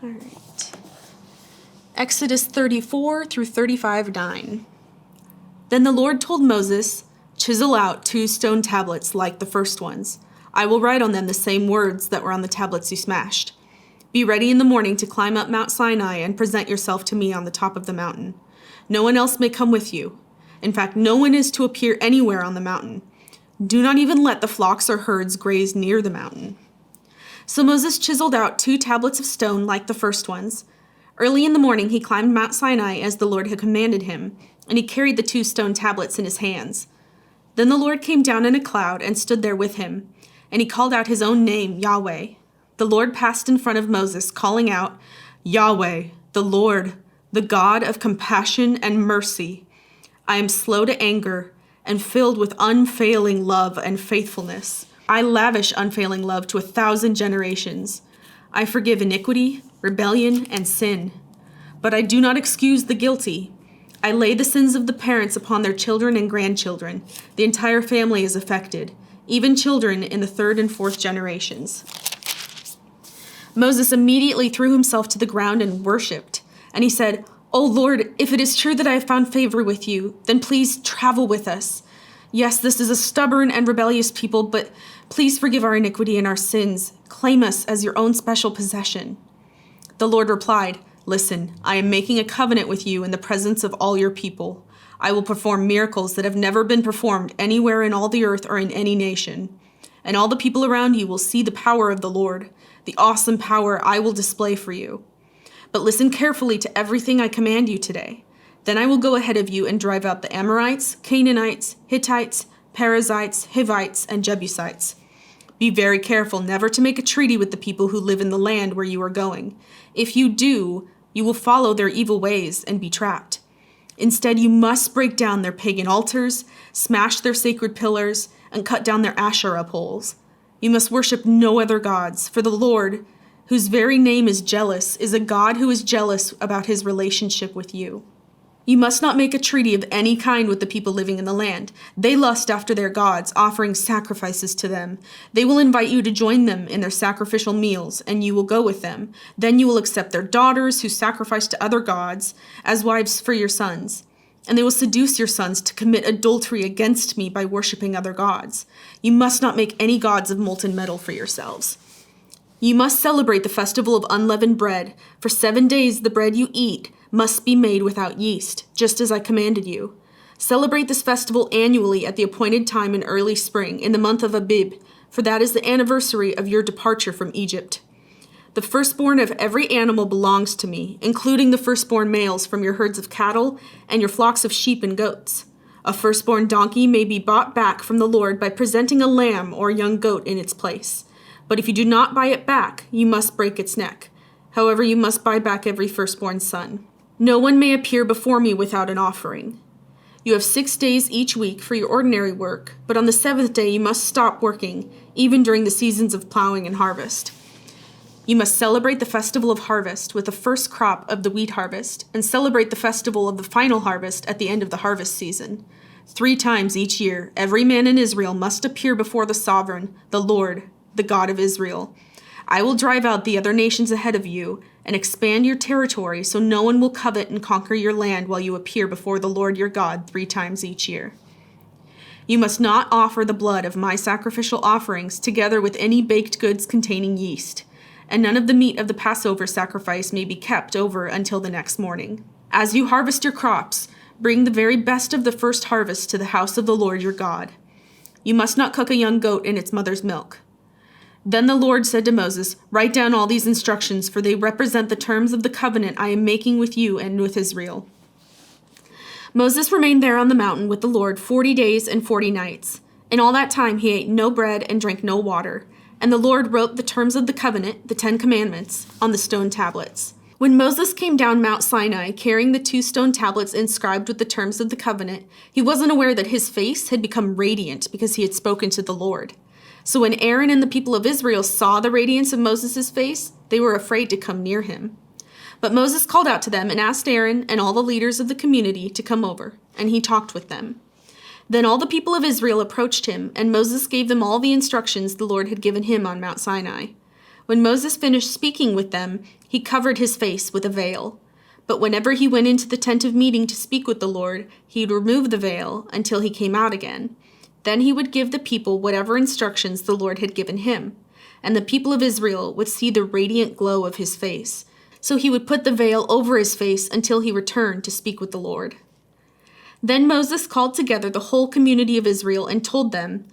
All right. Exodus 34 through 35:9. Then the Lord told Moses, "Chisel out 2 stone tablets like the first ones. I will write on them the same words that were on the tablets you smashed. Be ready in the morning to climb up Mount Sinai and present yourself to me on the top of the mountain. No one else may come with you. In fact, no one is to appear anywhere on the mountain. Do not even let the flocks or herds graze near the mountain." So Moses chiseled out 2 tablets of stone like the first ones. Early in the morning he climbed Mount Sinai as the Lord had commanded him, and he carried the 2 stone tablets in his hands. Then the Lord came down in a cloud and stood there with him, and he called out his own name, Yahweh. The Lord passed in front of Moses, calling out, "Yahweh, the Lord, the God of compassion and mercy. I am slow to anger and filled with unfailing love and faithfulness. I lavish unfailing love to 1,000 generations. I forgive iniquity, rebellion, and sin. But I do not excuse the guilty. I lay the sins of the parents upon their children and grandchildren. The entire family is affected, even children in the 3rd and 4th generations." Moses immediately threw himself to the ground and worshipped. And he said, "O Lord, if it is true that I have found favor with you, then please travel with us. Yes, this is a stubborn and rebellious people, but please forgive our iniquity and our sins. Claim us as your own special possession." The Lord replied, "Listen, I am making a covenant with you in the presence of all your people. I will perform miracles that have never been performed anywhere in all the earth or in any nation. And all the people around you will see the power of the Lord, the awesome power I will display for you. But listen carefully to everything I command you today. Then I will go ahead of you and drive out the Amorites, Canaanites, Hittites, Perizzites, Hivites, and Jebusites. Be very careful never to make a treaty with the people who live in the land where you are going. If you do, you will follow their evil ways and be trapped. Instead, you must break down their pagan altars, smash their sacred pillars, and cut down their Asherah poles. You must worship no other gods, for the Lord, whose very name is jealous, is a God who is jealous about his relationship with you. You must not make a treaty of any kind with the people living in the land. They lust after their gods, offering sacrifices to them. They will invite you to join them in their sacrificial meals, and you will go with them. Then you will accept their daughters who sacrifice to other gods as wives for your sons. And they will seduce your sons to commit adultery against me by worshiping other gods. You must not make any gods of molten metal for yourselves. You must celebrate the festival of unleavened bread. For 7 days the bread you eat must be made without yeast, just as I commanded you. Celebrate this festival annually at the appointed time in early spring, in the month of Abib, for that is the anniversary of your departure from Egypt. The firstborn of every animal belongs to me, including the firstborn males from your herds of cattle and your flocks of sheep and goats. A firstborn donkey may be bought back from the Lord by presenting a lamb or a young goat in its place. But if you do not buy it back, you must break its neck. However, you must buy back every firstborn son. No one may appear before me without an offering. You have 6 days each week for your ordinary work, but on the 7th day you must stop working, even during the seasons of plowing and harvest. You must celebrate the festival of harvest with the first crop of the wheat harvest, and celebrate the festival of the final harvest at the end of the harvest season. 3 times each year, every man in Israel must appear before the sovereign, the Lord, the God of Israel. I will drive out the other nations ahead of you and expand your territory so no one will covet and conquer your land while you appear before the Lord your God 3 times each year. You must not offer the blood of my sacrificial offerings together with any baked goods containing yeast, and none of the meat of the Passover sacrifice may be kept over until the next morning. As you harvest your crops, bring the very best of the first harvest to the house of the Lord your God. You must not cook a young goat in its mother's milk. Then the Lord said to Moses, "Write down all these instructions, for they represent the terms of the covenant I am making with you and with Israel." Moses remained there on the mountain with the Lord 40 days and 40 nights. In all that time he ate no bread and drank no water. And the Lord wrote the terms of the covenant, the 10 commandments, on the stone tablets. When Moses came down Mount Sinai carrying the 2 stone tablets inscribed with the terms of the covenant, he wasn't aware that his face had become radiant because he had spoken to the Lord. So when Aaron and the people of Israel saw the radiance of Moses' face, they were afraid to come near him. But Moses called out to them and asked Aaron and all the leaders of the community to come over, and he talked with them. Then all the people of Israel approached him, and Moses gave them all the instructions the Lord had given him on Mount Sinai. When Moses finished speaking with them, he covered his face with a veil. But whenever he went into the tent of meeting to speak with the Lord, he'd remove the veil until he came out again. Then he would give the people whatever instructions the Lord had given him, and the people of Israel would see the radiant glow of his face. So he would put the veil over his face until he returned to speak with the Lord. Then Moses called together the whole community of Israel and told them,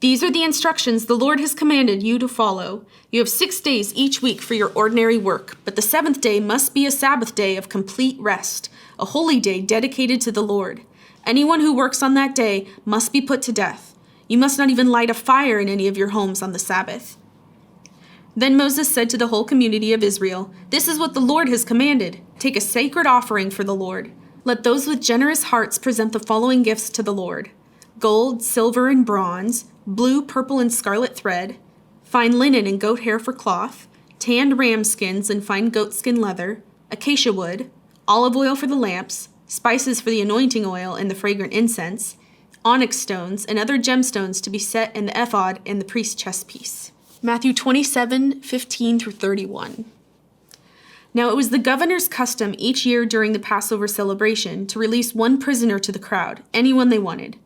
"These are the instructions the Lord has commanded you to follow. You have 6 days each week for your ordinary work, but the 7th day must be a Sabbath day of complete rest, a holy day dedicated to the Lord. Anyone who works on that day must be put to death. You must not even light a fire in any of your homes on the Sabbath." Then Moses said to the whole community of Israel, "This is what the Lord has commanded. Take a sacred offering for the Lord. Let those with generous hearts present the following gifts to the Lord: gold, silver, and bronze, blue, purple, and scarlet thread, fine linen and goat hair for cloth, tanned ram skins and fine goatskin leather, acacia wood, olive oil for the lamps, spices for the anointing oil and the fragrant incense, onyx stones, and other gemstones to be set in the ephod and the priest's chestpiece." Matthew 27:15-31. Now it was the governor's custom each year during the Passover celebration to release one prisoner to the crowd, anyone they wanted.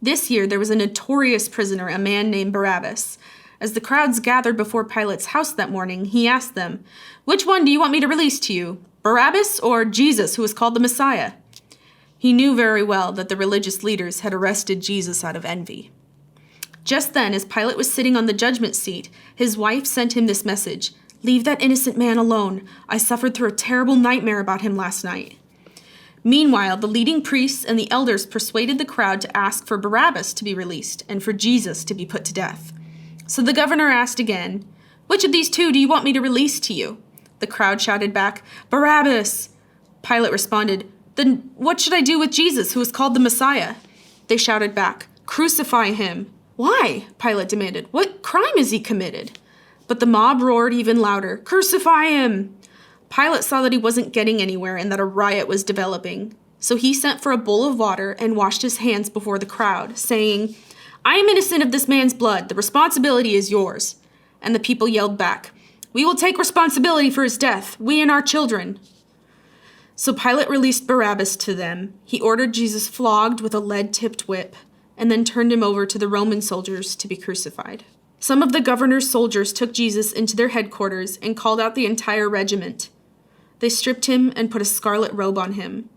This year there was a notorious prisoner, a man named Barabbas. As the crowds gathered before Pilate's house that morning, he asked them, "Which one do you want me to release to you, Barabbas or Jesus, who is called the Messiah?" He knew very well that the religious leaders had arrested Jesus out of envy. Just then, as Pilate was sitting on the judgment seat, his wife sent him this message: "Leave that innocent man alone. I suffered through a terrible nightmare about him last night." Meanwhile, the leading priests and the elders persuaded the crowd to ask for Barabbas to be released and for Jesus to be put to death. So the governor asked again, "Which of these two do you want me to release to you?" The crowd shouted back, "Barabbas!" Pilate responded, "Then what should I do with Jesus, who is called the Messiah?" They shouted back, "Crucify him!" "Why?" Pilate demanded. "What crime has he committed?" But the mob roared even louder, "Crucify him!" Pilate saw that he wasn't getting anywhere and that a riot was developing. So he sent for a bowl of water and washed his hands before the crowd, saying, "I am innocent of this man's blood. The responsibility is yours." And the people yelled back, "We will take responsibility for his death, we and our children." So Pilate released Barabbas to them. He ordered Jesus flogged with a lead-tipped whip, and then turned him over to the Roman soldiers to be crucified. Some of the governor's soldiers took Jesus into their headquarters and called out the entire regiment. They stripped him and put a scarlet robe on him.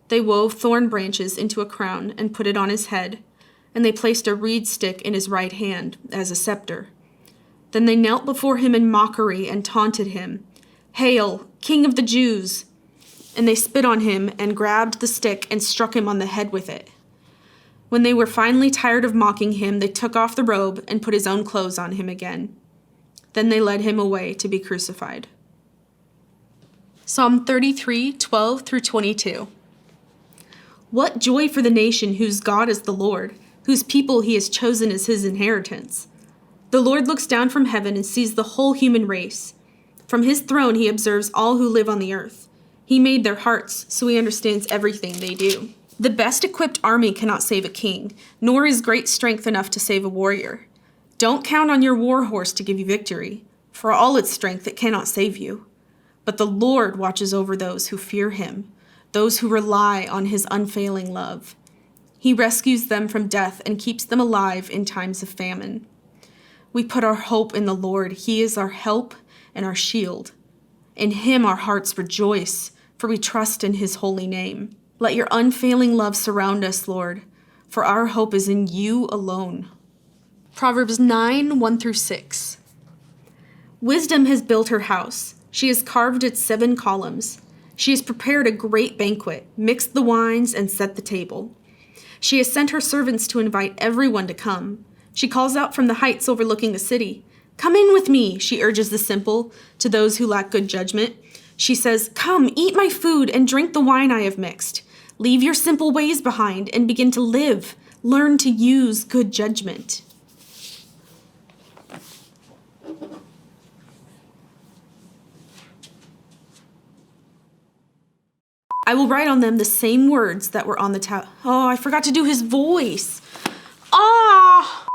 They wove thorn branches into a crown and put it on his head, and they placed a reed stick in his right hand as a scepter. Then they knelt before him in mockery and taunted him, "Hail, King of the Jews!" And they spit on him and grabbed the stick and struck him on the head with it. When they were finally tired of mocking him, they took off the robe and put his own clothes on him again. Then they led him away to be crucified. Psalm 33:12-22. What joy for the nation whose God is the Lord, whose people he has chosen as his inheritance. The Lord looks down from heaven and sees the whole human race. From his throne he observes all who live on the earth. He made their hearts, so he understands everything they do. The best equipped army cannot save a king, nor is great strength enough to save a warrior. Don't count on your war horse to give you victory. For all its strength, it cannot save you. But the Lord watches over those who fear him, those who rely on his unfailing love. He rescues them from death and keeps them alive in times of famine. We put our hope in the Lord. He is our help and our shield. In him our hearts rejoice, for we trust in his holy name. Let your unfailing love surround us, Lord, for our hope is in you alone. Proverbs 9:1-6. Wisdom has built her house. She has carved its 7 columns. She has prepared a great banquet, mixed the wines, and set the table. She has sent her servants to invite everyone to come. She calls out from the heights overlooking the city. "Come in with me," she urges the simple, to those who lack good judgment. She says, "Come, eat my food and drink the wine I have mixed. Leave your simple ways behind and begin to live. Learn to use good judgment." I will write on them the same words that were on the Oh, I forgot to do his voice. Ah!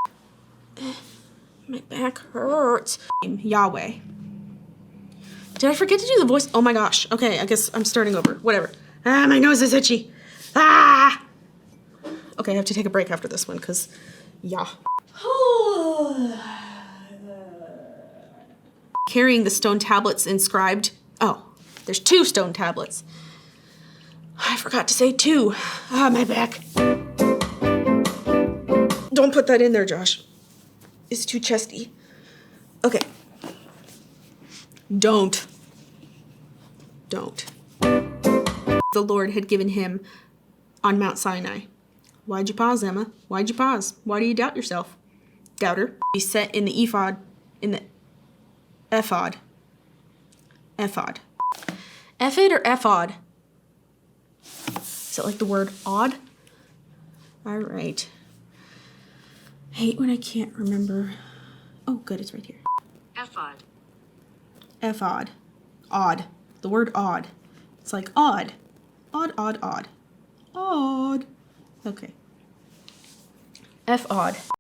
My back hurts. Yahweh. Did I forget to do the voice? Oh my gosh. Okay, I guess I'm starting over. Whatever. Ah, my nose is itchy. Ah! Okay, I have to take a break after this one, because, yeah. Carrying the stone tablets inscribed. Oh, there's 2 stone tablets. I forgot to say 2. Ah, my back. Don't put that in there, Josh. It's too chesty. Okay. Don't. The Lord had given him on Mount Sinai. Why'd you pause, Emma? Why'd you pause? Why do you doubt yourself? Doubter. Be set in the ephod, ephod. Ephod. Ephod or ephod? Is it like the word odd? All right. Hate when I can't remember. Oh, good, it's right here. Ephod. Ephod. Odd. The word odd. It's like odd. Odd, odd, odd. Odd. Okay. Ephod.